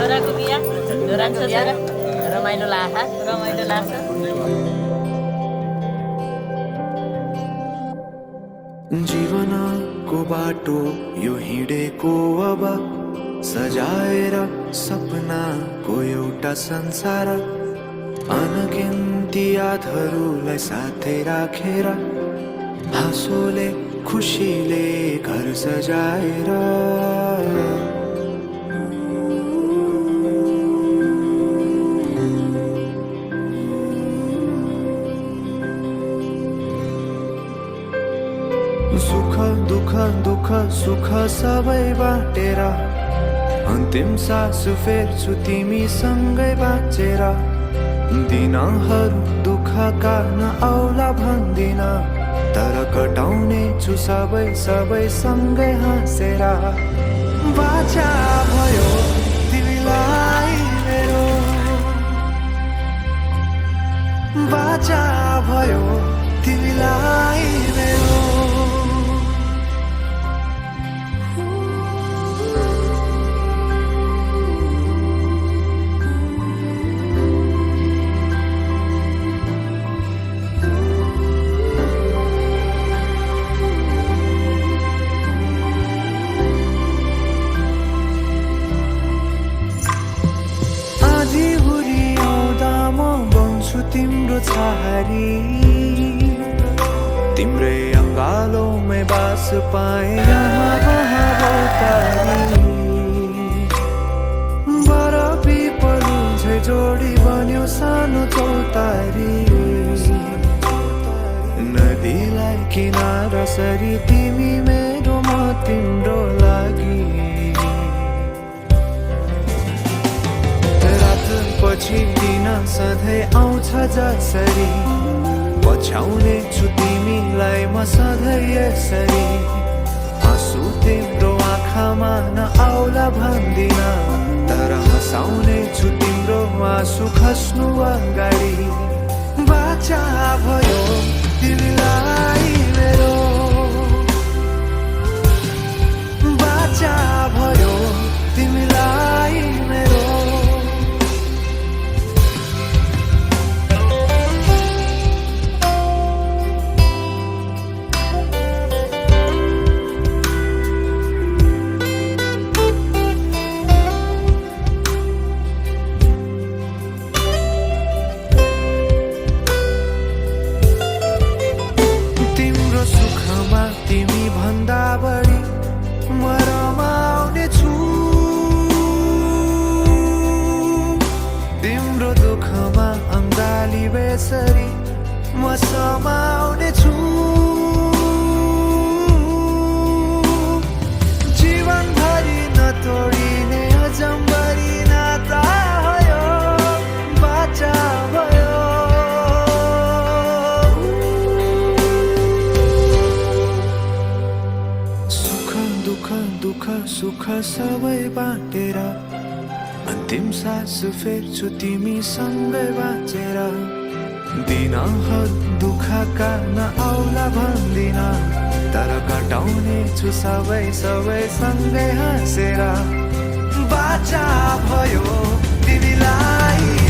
छोराको बिहा छोराको बिहा रमाइलो लाग्छ जीवनको बाटो यो हिँडेको अब सजाएर सपनाको एउटा संसार अनगिन्ती यादहरूलाई साथै राखेर हाँसोले खुसीले घर सजाएर सुख दुख सुख सबै बाटेर अन्तिम सास फेर्छु तिमीसँगै बाँचेर दिनहरू दुःखका नआउला भन्दिन तर कटाउने छु सबै सँगै हाँसेर बाचा भयो तिमीलाई मेरो बाचा भयो तिमीलाई मेरो तिम्रो छहारी तिम्रै अङ्गालोमै बास पाए यहाँ बहावतारी बर पिपलु झै जोडी बन्यो सानो चौतारी नदीलाई किनारा सरी तिमी मेरो म तिम्रो लागि पछि दिन सधैँ आउँछ जसरी पछ्याउने छु तिमीलाई म सधैँ यसरी आँसु तिम्रो आँखामा नआउला भन्दिन तर हँसाउने छु तिम्रो आँसु खस्नु अगाडि बाचा भयो तिमीलाई मेरो बाचा भयो तिमीलाई मेरो तिमी भन्दा बढी म रमाउने छु तिम्रो दुःखमा अङ्गाली बेसरी म समाउने छु जीवनभरि नतोडिने अजम्बरी नाता भयो बाचा भयो दुःख सुख सबै बाटेर अन्तिम सास फेर्छु तिमीसँगै बाँचेर दिनहरू दुःखका नआउला भन्दिन तर कटाउने छु सबै सँगै हाँसेर बाचा भयो तिमीलाई